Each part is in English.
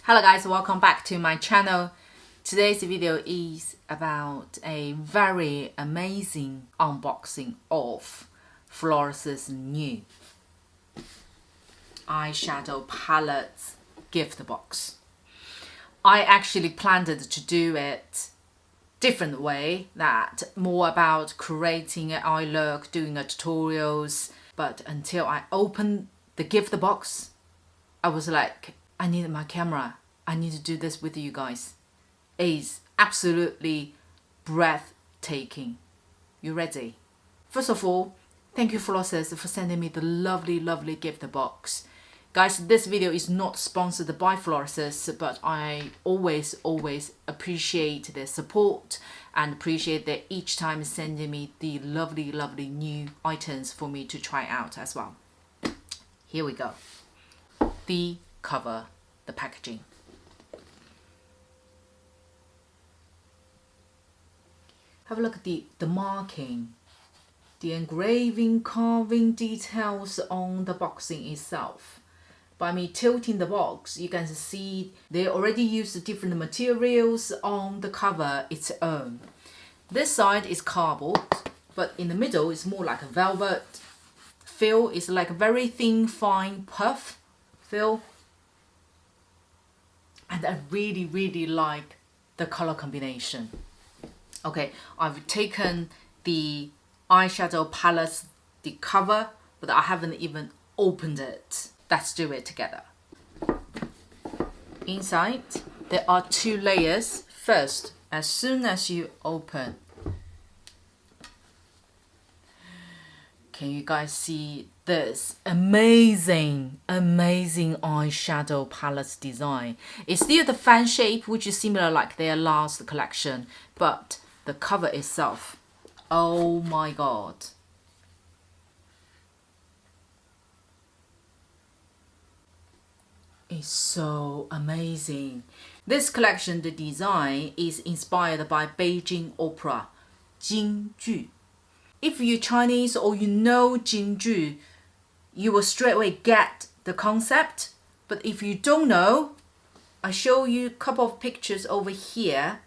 Hello guys, welcome back to my channel. Today's video is about a very amazing unboxing of Florasis new eyeshadow palettes gift box. I actually planned to do it different way, that more about creating an eye look, doing a tutorials, but until I opened the gift box, I was like, I need my camera. I need to do this with you guys. It's absolutely breathtaking. You ready? First of all, thank you Florasis for sending me the lovely gift box. Guys, this video is not sponsored by Florasis, but I always appreciate their support and appreciate that each time sending me the lovely new items for me to try out as well. Here we go. The cover, the packaging. Have a look at the marking, the engraving, carving details on the boxing itself. By me tilting the box, you can see they already used different materials on the cover its own. This side is cardboard, but in the middle is more like a velvet feel. It's like a very thin, fine puff feel. And I really like the color combination. Okay, I've taken the eyeshadow palette, the cover, but I haven't even opened it. Let's do it together. Inside, there are two layers. First, as soon as you open, can you guys see this amazing eyeshadow palette design? It's still the fan shape, which is similar like their last collection, but the cover itself, oh my god. It's so amazing. This collection, the design is inspired by Beijing opera, Jingju. If you're Chinese or you know Jingju, you will straight away get the concept. But if you don't know, I show you a couple of pictures over here,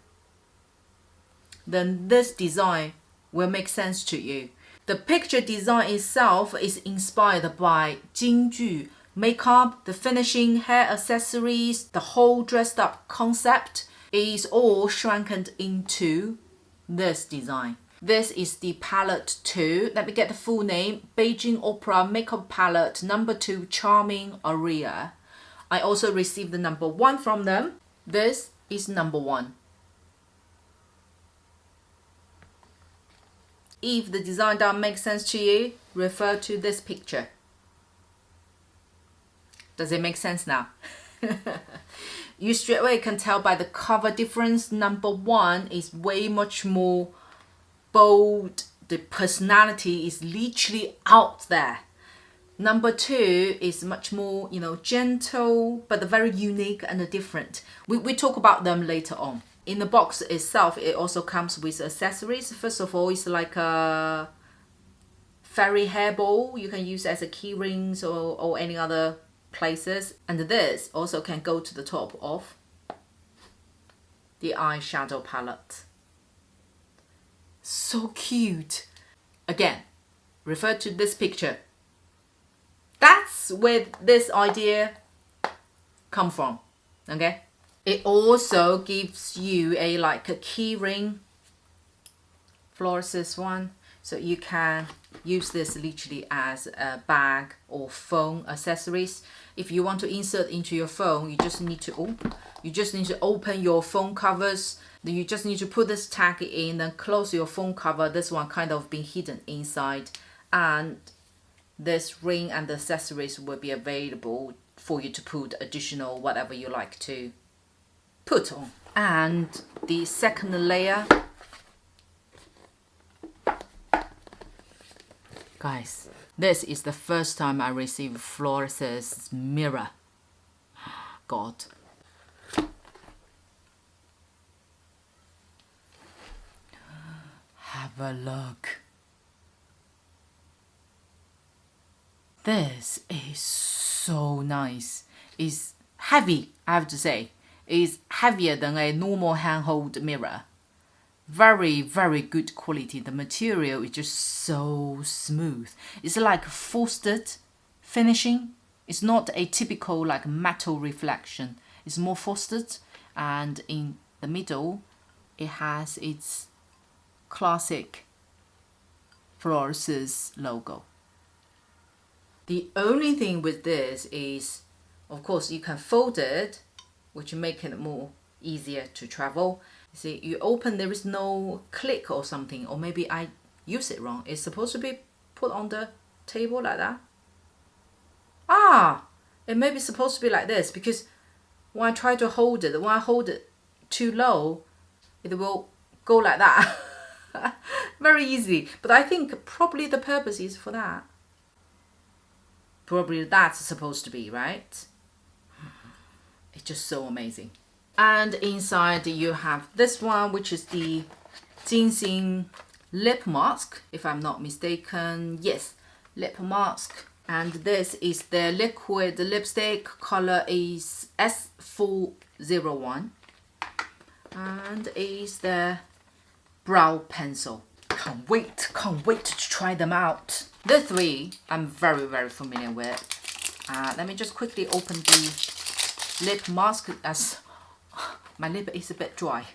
then this design will make sense to you. The picture design itself is inspired by Jingju makeup, the finishing, hair accessories, the whole dressed up concept is all shrunken into this design. This is the palette 2. Let me get the full name. Beijing Opera Makeup Palette number 2 Charming Aria. I also received the number 1 from them. This is number 1. If the design doesn't make sense to you, refer to this picture. Does it make sense now? You straight away can tell by the cover difference. Number 1 is way much more bold. The personality is literally out there. Number 2 is much more, gentle, but very unique and different. We talk about them later on. In the box itself, it also comes with accessories. First of all, it's like a fairy hairball. You can use as a key rings or any other places. And this also can go to the top of the eyeshadow palette. So cute. Again, refer to this picture. That's where this idea come from. Okay. It also gives you a key ring, Florasis one, so you can use this literally as a bag or phone accessories. If you want to insert into your phone, you just need to open your phone covers. Then you just need to put this tag in, then close your phone cover. This one kind of being hidden inside, and this ring and the accessories will be available for you to put additional whatever you like to put on. And the second layer, guys, this is the first time I received Florasis mirror. God. Have a look. This is so nice. It's heavy, I have to say. It's heavier than a normal handheld mirror. Very, very good quality. The material is just so smooth. It's like frosted finishing. It's not a typical like metal reflection. It's more frosted, and in the middle it has its classic Florasis logo. The only thing with this is, of course, you can fold it, which make it more easier to travel. You see, you open, there is no click or something, or maybe I use it wrong. It's supposed to be put on the table like that. It may be supposed to be like this, because when I try to hold it, when I hold it too low, it will go like that. Very easy. But I think probably the purpose is for that. Probably that's supposed to be, right? It's just so amazing. And inside you have this one, which is the ginseng lip mask, if I'm not mistaken. Yes, lip mask. And this is the liquid lipstick. Color is S401. And is the brow pencil. Can't wait to try them out. The three I'm very, very familiar with. Let me just quickly open the lip mask, as my lip is a bit dry.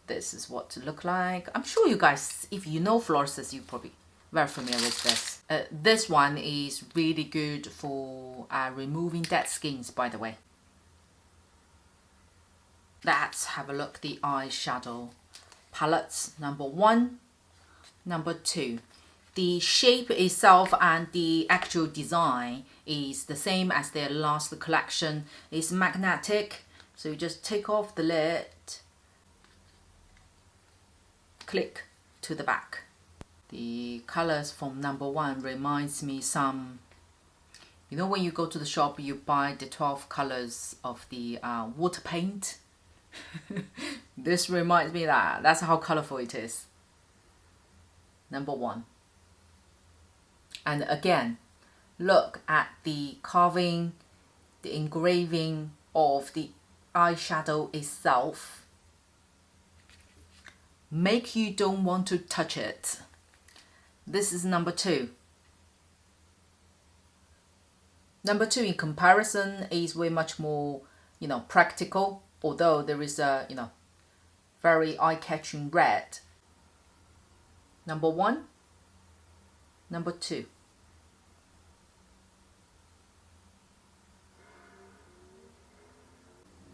This is what it look like. I'm sure you guys, if you know Florasis, you're probably very familiar with this. This one is really good for removing dead skins, by the way. Let's have a look at the eyeshadow palettes. Number 1, number 2. The shape itself and the actual design is the same as their last collection. It's magnetic, so you just take off the lid, click to the back. The colors from number 1 reminds me some, you know, when you go to the shop, you buy the 12 colors of the water paint. This reminds me of that. That's how colorful it is. Number 1. And again, look at the carving, the engraving of the eyeshadow itself. Make you don't want to touch it. This is number 2. Number 2 in comparison is way much more, you know, practical, although there is a, you know, very eye-catching red. Number 1, number 2.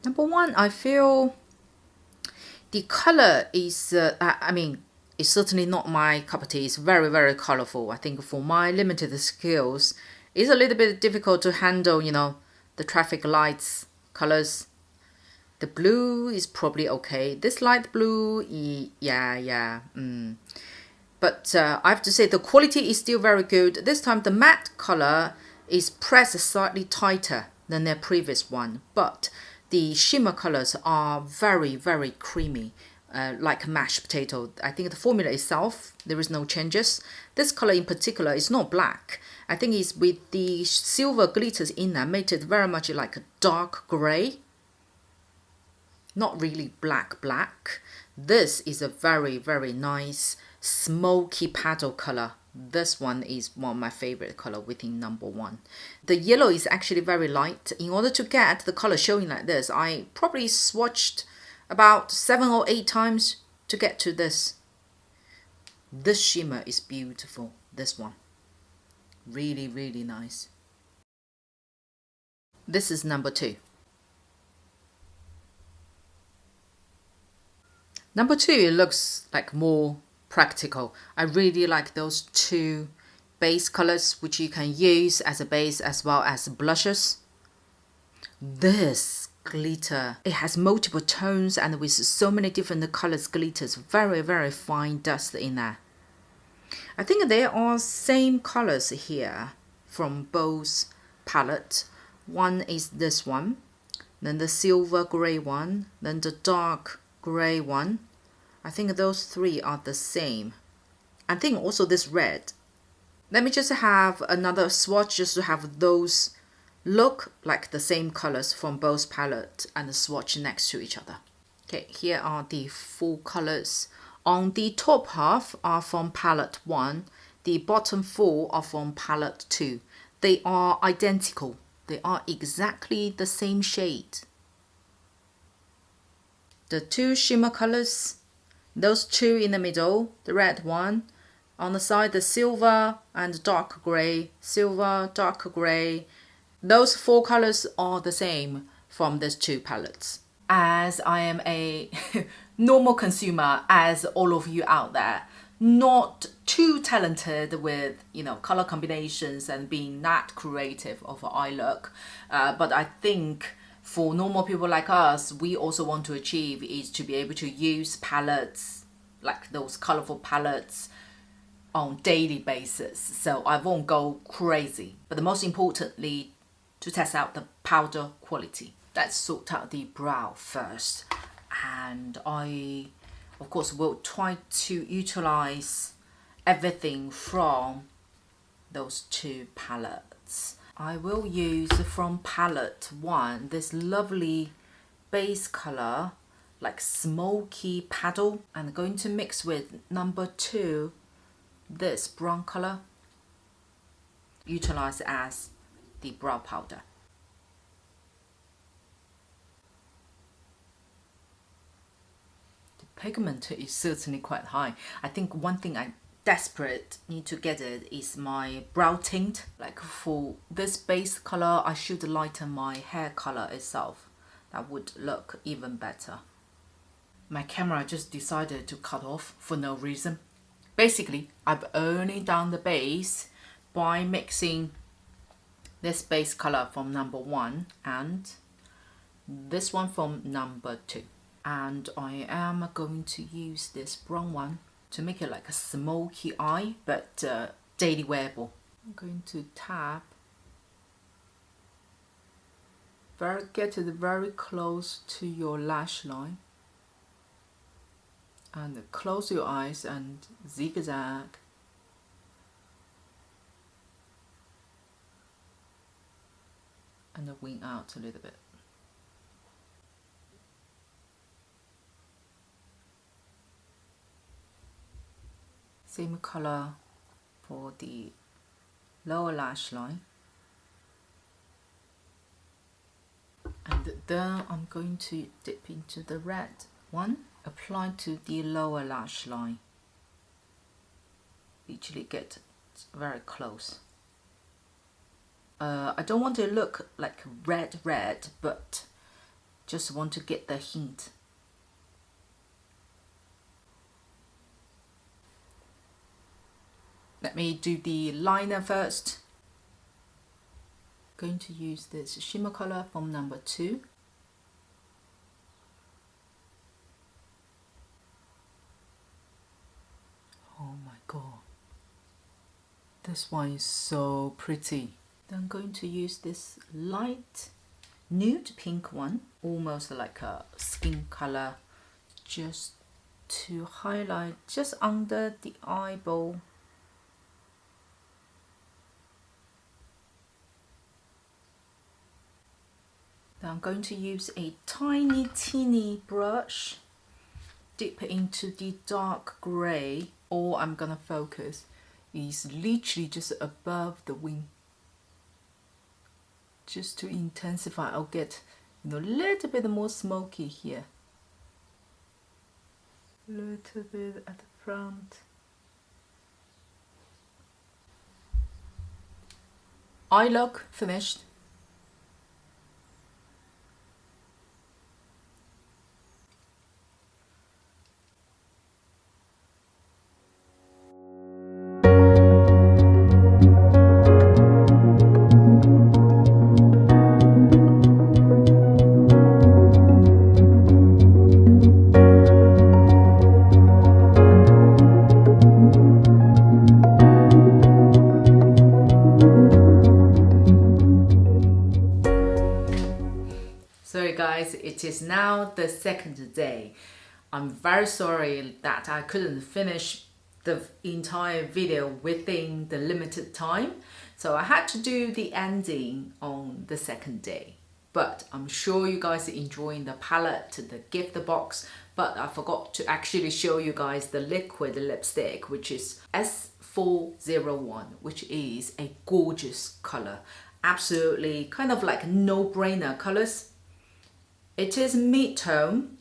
Number 1, I feel the color is, I mean, it's certainly not my cup of tea. It's very, very colorful. I think for my limited skills, it's a little bit difficult to handle, you know, the traffic lights colors. The blue is probably okay. This light blue, yeah. But I have to say the quality is still very good. This time the matte color is pressed slightly tighter than their previous one, but the shimmer colors are very, very creamy, like mashed potato. I think the formula itself, there is no changes. This color in particular is not black. I think it's with the silver glitters in there, made it very much like a dark gray. Not really black. This is a very, very nice smoky paddle color. This one is one of my favorite color within number 1. The yellow is actually very light. In order to get the color showing like this, I probably swatched about 7 or 8 times to get to this. This shimmer is beautiful. This one. Really, really nice. This is number 2. Number 2, it looks like more practical. I really like those 2 base colors, which you can use as a base as well as blushes. This glitter, it has multiple tones and with so many different colors glitters, very, very fine dust in there. I think there are same colors here from both palettes. One is this one, then the silver gray one, then the dark gray one. I think those 3 are the same. I think also this red. Let me just have another swatch just to have those look like the same colors from both palettes and swatch next to each other. Okay, here are the 4 colors. On the top half are from palette 1, the bottom 4 are from palette 2. They are identical. They are exactly the same shade. The 2 shimmer colors, those 2 in the middle, the red one, on the side the silver and dark gray, silver, dark gray. Those 4 colors are the same from these 2 palettes. As I am a normal consumer, as all of you out there, not too talented with, you know, color combinations and being that creative of an eye look, but I think for normal people like us, we also want to achieve is to be able to use palettes, like those colorful palettes, on daily basis. So I won't go crazy, but the most importantly, to test out the powder quality. Let's sort out the brow first, and I of course will try to utilize everything from those 2 palettes. I will use from palette 1 this lovely base color like smoky paddle, and I'm going to mix with number 2 this brown color, utilize as the brow powder. The pigment is certainly quite high. I think one thing I desperate need to get it is my brow tint. Like for this base color, I should lighten my hair color itself. That would look even better. My camera just decided to cut off for no reason. Basically, I've only done the base by mixing this base color from number 1 and this one from number 2. And I am going to use this brown one to make it like a smoky eye, but daily wearable. I'm going to tap, get it very close to your lash line, and close your eyes and zigzag. And wing out a little bit. Same color for the lower lash line. And then I'm going to dip into the red one, apply to the lower lash line. Literally get very close. I don't want to look like red, but just want to get the hint. Let me do the liner first. Going to use this shimmer color from number 2. Oh my god, this one is so pretty. Then I'm going to use this light nude pink one, almost like a skin color, just to highlight just under the eyeball. Then I'm going to use a tiny teeny brush, dip into the dark grey. All I'm gonna focus is literally just above the wing, just to intensify. I'll get, you know, a little bit more smoky here, a little bit at the front. Eye look finished. Sorry guys, it is now the second day. I'm very sorry that I couldn't finish the entire video within the limited time. So I had to do the ending on the second day. But I'm sure you guys are enjoying the palette, the gift box. But I forgot to actually show you guys the liquid lipstick, which is S401, which is a gorgeous color. Absolutely kind of like no-brainer colors. It is mid-tone.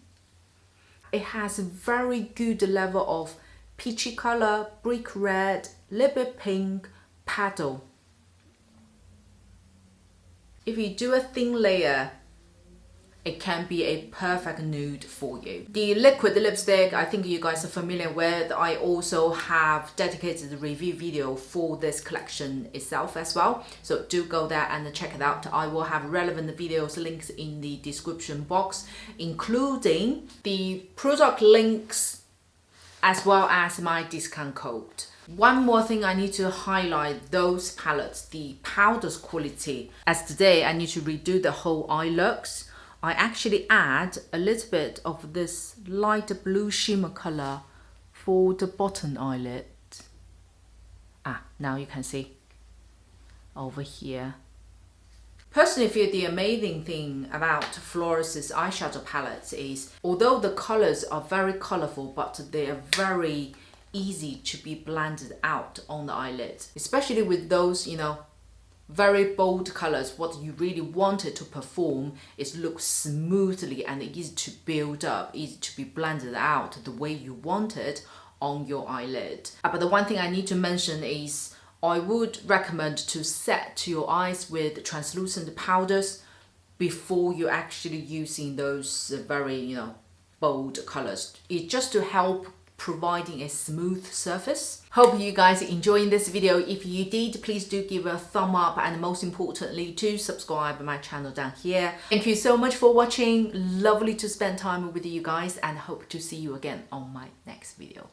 It has a very good level of peachy color, brick red, little bit pink, paddle. If you do a thin layer, it can be a perfect nude for you. The liquid lipstick, I think you guys are familiar with. I also have dedicated a review video for this collection itself as well. So do go there and check it out. I will have relevant videos links in the description box, including the product links as well as my discount code. One more thing I need to highlight, those palettes, the powders quality. As today I need to redo the whole eye looks, I actually add a little bit of this light blue shimmer color for the bottom eyelid. Now you can see over here. Personally, I feel the amazing thing about Florasis eyeshadow palettes is, although the colors are very colorful, but they are very easy to be blended out on the eyelid, especially with those, you know, very bold colors. What you really wanted to perform is look smoothly and easy to build up, easy to be blended out the way you want it on your eyelid. But the one thing I need to mention is I would recommend to set your eyes with translucent powders before you're actually using those very, you know, bold colors. It's just to help providing a smooth surface. Hope you guys are enjoying this video. If you did, please do give a thumb up, and most importantly to subscribe to my channel down here. Thank you so much for watching. Lovely to spend time with you guys, and hope to see you again on my next video.